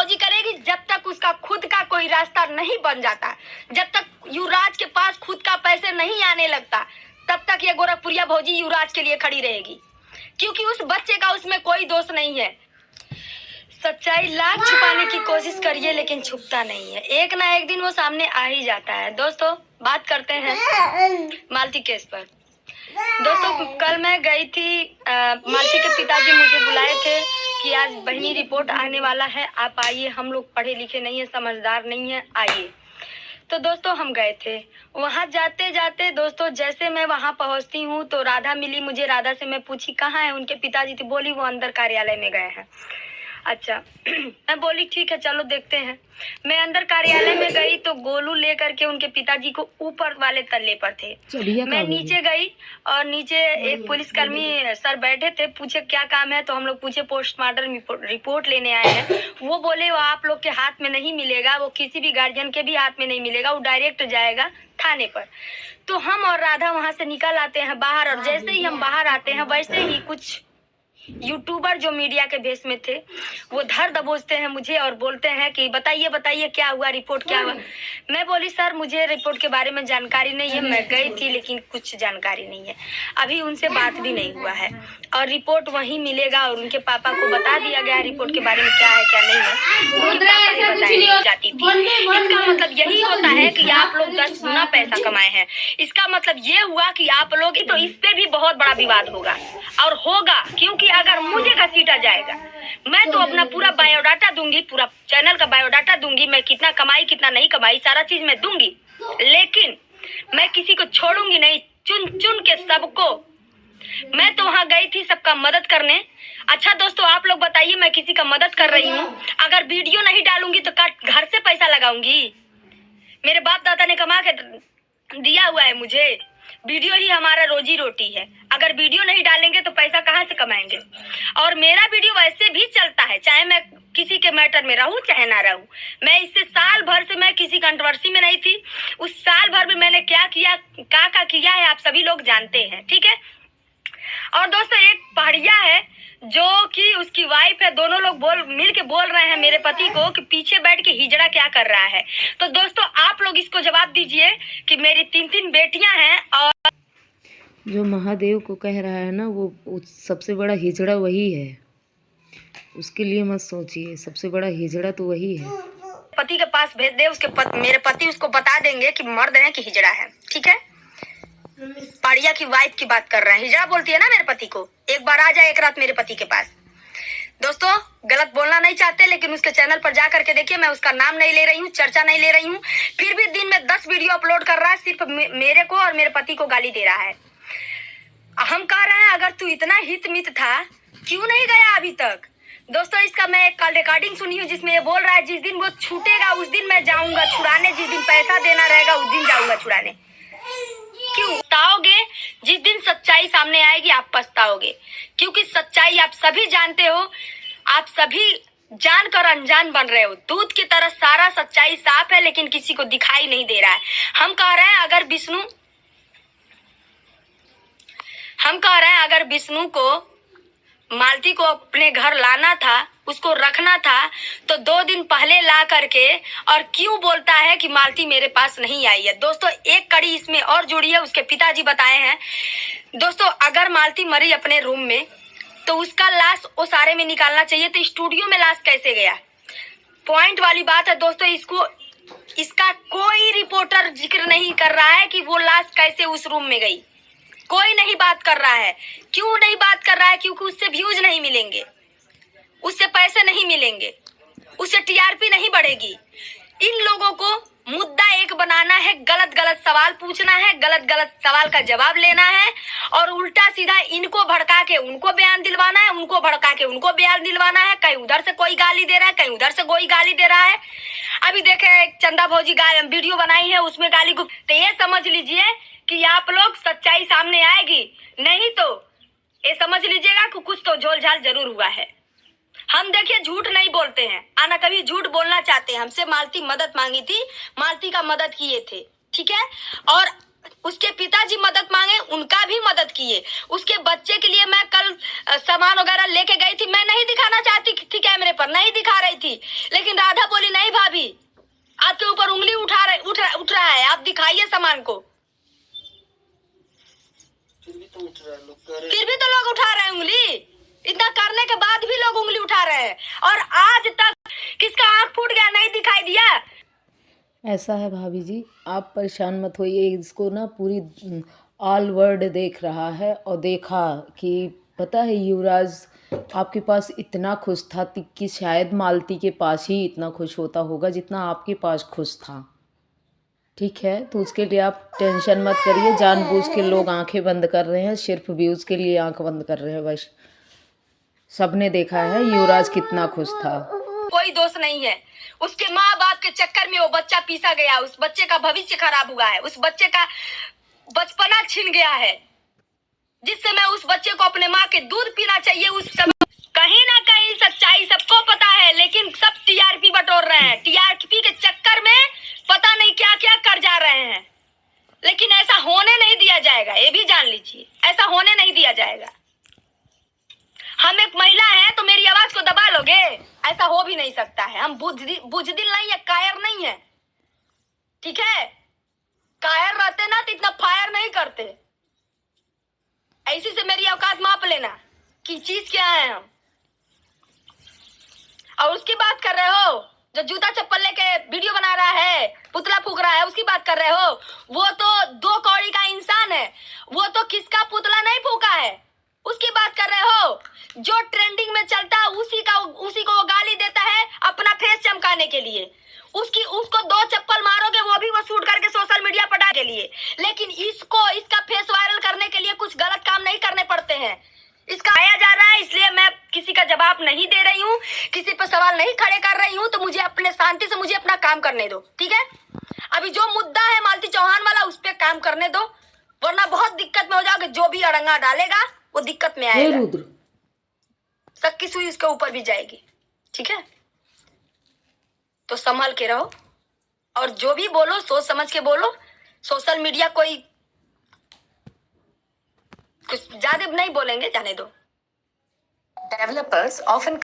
भौजी करेगी जब तक उसका खुद का कोई रास्ता नहीं बन जाता, जब तक युवराज के पास खुद का पैसे नहीं आने लगता, तब तक ये गोरखपुरिया भौजी युवराज के लिए खड़ी रहेगी, क्योंकि उस बच्चे का उसमें कोई दोष नहीं है। सच्चाई लाख छुपाने की कोशिश करिए लेकिन छुपता नहीं है, एक ना एक दिन वो सामने आ ही जाता है। दोस्तों बात करते हैं मालती केस पर। दोस्तों कल मैं गई थी, मालती के पिताजी मुझे बुलाए थे कि आज बहनी रिपोर्ट आने वाला है, आप आइए, हम लोग पढ़े लिखे नहीं है, समझदार नहीं है, आइए। तो दोस्तों हम गए थे। वहां जाते जाते दोस्तों जैसे मैं वहां पहुंचती हूँ तो राधा मिली मुझे। राधा से मैं पूछी कहाँ है उनके पिताजी, थी बोली वो अंदर कार्यालय में गए हैं। अच्छा मैं बोली ठीक है चलो देखते हैं। मैं अंदर कार्यालय में गई तो गोलू लेकर के उनके पिताजी को ऊपर वाले तल्ले पर थे। मैं नीचे गई और नीचे एक पुलिसकर्मी सर बैठे थे, पूछे क्या काम है, तो हम लोग पूछे पोस्टमार्टम रिपोर्ट लेने आए हैं। वो बोले वो आप लोग के हाथ में नहीं मिलेगा, वो किसी भी गार्जियन के भी हाथ में नहीं मिलेगा, वो डायरेक्ट जाएगा थाने पर। तो हम और राधा वहां से निकल आते हैं बाहर, और जैसे ही हम बाहर आते हैं वैसे ही कुछ यूट्यूबर जो मीडिया के बेस में थे वो धर दबोचते हैं मुझे और बोलते हैं कि बताइए बताइए क्या हुआ, रिपोर्ट क्या हुआ। मैं बोली सर मुझे रिपोर्ट के बारे में जानकारी नहीं है, मैं गई थी लेकिन कुछ जानकारी नहीं है, अभी उनसे बात भी नहीं हुआ है, और रिपोर्ट वहीं मिलेगा और उनके पापा को बता दिया गया रिपोर्ट के बारे में क्या है क्या नहीं है, उनके पापा ही बताई जाती थी। इसका मतलब यही होता है कि आप लोग 10 गुना पैसा कमाए हैं। इसका मतलब ये हुआ कि आप लोग, तो इस पे भी बहुत बड़ा विवाद होगा और होगा, क्योंकि अगर मुझे घसीटा जाएगा मैं तो अपना पूरा बायोडाटा दूंगी, पूरा चैनल का बायोडाटा दूंगी, मैं कितना कमाई कितना नहीं कमाई सारा चीज मैं दूंगी, लेकिन मैं किसी को छोड़ूंगी नहीं, चुन चुन के सबको। मैं तो वहां गई थी सबका मदद करने। अच्छा दोस्तों आप लोग बताइए, मैं किसी का मदद कर रही हूँ, अगर वीडियो नहीं डालूंगी तो घर से पैसा लगाऊंगी? मेरे बाप दादा ने कमा के दिया हुआ है मुझे, वीडियो ही हमारा रोजी रोटी है, अगर वीडियो नहीं डालेंगे तो पैसा कहाँ से कमाएंगे। और मेरा वीडियो वैसे भी चलता है, चाहे मैं किसी के मैटर में रहूं चाहे ना रहूं। मैं इससे साल भर से मैं किसी कंट्रोवर्सी में नहीं थी, उस साल भर में मैंने क्या किया क्या किया है आप सभी लोग जानते हैं, ठीक है। और दोस्तों एक पहाड़िया है जो कि उसकी वाइफ है, दोनों लोग मिल के बोल रहे हैं मेरे पति को कि पीछे बैठ के हिजड़ा क्या कर रहा है। तो दोस्तों आप लोग इसको जवाब दीजिए कि मेरी 3 बेटियां हैं, और जो महादेव को कह रहा है ना वो सबसे बड़ा हिजड़ा वही है, उसके लिए मत सोचिए, सबसे बड़ा हिजड़ा तो वही है। पति के पास भेज दे, मेरे पति उसको बता देंगे कि मर्द है कि हिजड़ा है, ठीक है। पाड़िया की वाइफ की बात कर रहे हैं, हिजड़ा बोलती है ना मेरे पति को। एक बार आ जाए एक रात मेरे पति के पास। दोस्तों गलत बोलना नहीं चाहते, लेकिन उसके चैनल पर जा करके देखिए, मैं उसका नाम नहीं ले रही हूँ, चर्चा नहीं ले रही हूँ, फिर भी दिन में 10 वीडियो अपलोड कर रहा है, सिर्फ मेरे को और मेरे पति को गाली दे रहा है। हम कह रहे हैं अगर तू इतना हित मित था क्यों नहीं गया अभी तक। दोस्तों इसका मैं एक कल रिकॉर्डिंग सुनी हूँ जिसमें ये बोल रहा है जिस दिन वो छूटेगा उस दिन मैं जाऊंगा छुड़ाने, जिस दिन पैसा देना रहेगा उस दिन जाऊंगा छुड़ाने। क्यों पछताओगे? जिस दिन सच्चाई सामने आएगी आप पछताओगे, क्योंकि सच्चाई आप सभी जानते हो, आप सभी जानकर अनजान बन रहे हो। दूध की तरह सारा सच्चाई साफ है लेकिन किसी को दिखाई नहीं दे रहा है। हम कह रहे हैं अगर विष्णु को मालती को अपने घर लाना था, उसको रखना था, तो 2 दिन पहले ला करके और क्यों बोलता है कि मालती मेरे पास नहीं आई है। दोस्तों एक कड़ी इसमें और जुड़ी है, उसके पिताजी बताए हैं। दोस्तों अगर मालती मरी अपने रूम में तो उसका लाश ओसारे में निकालना चाहिए, तो स्टूडियो में लाश कैसे गया? पॉइंट वाली बात है दोस्तों। इसका कोई रिपोर्टर जिक्र नहीं कर रहा है कि वो लाश कैसे उस रूम में गई, कोई नहीं बात कर रहा है। क्यों नहीं बात कर रहा है? क्योंकि उससे व्यूज नहीं मिलेंगे, उससे पैसे नहीं मिलेंगे, उससे टीआरपी नहीं बढ़ेगी। इन लोगों को मुद्दा एक बनाना है, गलत गलत सवाल पूछना है, गलत गलत सवाल का जवाब लेना है, और उल्टा सीधा इनको भड़का के उनको बयान दिलवाना है, उनको भड़का के उनको बयान दिलवाना है। कहीं उधर से कोई गाली दे रहा है, कहीं उधर से कोई गाली दे रहा है। अभी देखे चंदा भौजी वीडियो बनाई है, उसमें गाली गुप। तो ये समझ लीजिए कि आप लोग सच्चाई सामने आएगी, नहीं तो ये समझ लीजिएगा कि कुछ तो झोल झाल जरूर हुआ है। हम देखिए झूठ नहीं बोलते हैं, आना कभी झूठ बोलना चाहते हैं। हमसे मालती मदद मांगी थी, मालती का मदद किए थे, ठीक है। और उसके पिताजी मदद मांगे, उनका भी मदद किए। उसके बच्चे के लिए मैं कल सामान वगैरह लेके गई थी। मैं नहीं दिखाना चाहती थी कैमरे पर, नहीं दिखा रही थी, लेकिन राधा बोली नहीं भाभी, आपके ऊपर उंगली उठ रहा है, आप दिखाइए सामान को। फिर भी तो लोग उठा रहे हैं उंगली। इतना करने के बाद भी लोग उंगली उठा रहे हैं, और आज तक किसका आंख फूट गया नहीं दिखाई दिया। ऐसा है भाभी जी, आप परेशान मत होइए। इसको ना पूरी ऑल वर्ल्ड देख रहा है, और देखा कि पता है युवराज आपके पास इतना खुश था कि शायद मालती के पास ही इतना खुश होता होगा जितना आपके पास खुश था। ठीक है, तो उसके लिए आप टेंशन मत करिए। जानबूझ के लोग आंखें बंद कर रहे हैं, सिर्फ व्यूज़ के लिए आंख बंद कर रहे हैं बस। सबने देखा है युवराज कितना खुश था। कोई दोष नहीं है, उसके माँ बाप के चक्कर में वो बच्चा पीसा गया, उस बच्चे का भविष्य खराब हुआ है, उस बच्चे का बचपना छिन गया है, जिस समय उस बच्चे को अपने माँ के दूध पीना चाहिए उस समय। कहीं ना कहीं सच्चाई सबको पता है, लेकिन सब टीआरपी बटोर रहे हैं। टीआरपी के चक्कर में पता नहीं क्या क्या कर जा रहे हैं, लेकिन ऐसा होने नहीं दिया जाएगा, ये भी जान लीजिए, ऐसा होने नहीं दिया जाएगा। हम एक महिला हैं तो मेरी आवाज को दबा लोगे, ऐसा हो भी नहीं सकता है। हम बुजदिल नहीं है, कायर नहीं है, ठीक है। कायर रहते ना तो इतना फायर नहीं करते। ऐसी से मेरी औकात माप लेना कि चीज क्या है हम। और उसकी बात कर रहे हो जो जूता चप्पल लेके वीडियो बना रहा है, पुतला फूक रहा है, उसकी बात कर रहे हो। वो तो 2 कौड़ी का इंसान है, वो तो किसका पुतला नहीं फूका है, उसकी बात कर रहे हो। जो ट्रेंडिंग में चलता है उसी को वो गाली देता है अपना फेस चमकाने के लिए। उसको 2 चप्पल मारोगे वो भी वो शूट करके सोशल मीडिया पर डालने के लिए, लेकिन इसका फेस वायरल करने के लिए कुछ गलत काम नहीं करने पड़ते हैं। इसका आया जा रहा है, इसलिए मैं किसी का जवाब नहीं दे रही हूँ, किसी पर सवाल नहीं खड़े कर रही हूँ। तो मुझे अपने शांति से मुझे अपना काम करने दो, ठीक है। अभी जो मुद्दा है मालती चौहान वाला, उस पर काम करने दो, वरना बहुत दिक्कत में हो जाओगे। जो भी अड़ंगा डालेगा वो दिक्कत में आएगा, रुद्र सक्की सुई उसके ऊपर भी जाएगी, ठीक है। तो संभल के रहो, और जो भी बोलो सोच समझ के बोलो। सोशल मीडिया कोई कुछ ज्यादा नहीं बोलेंगे, जाने दो। Developers often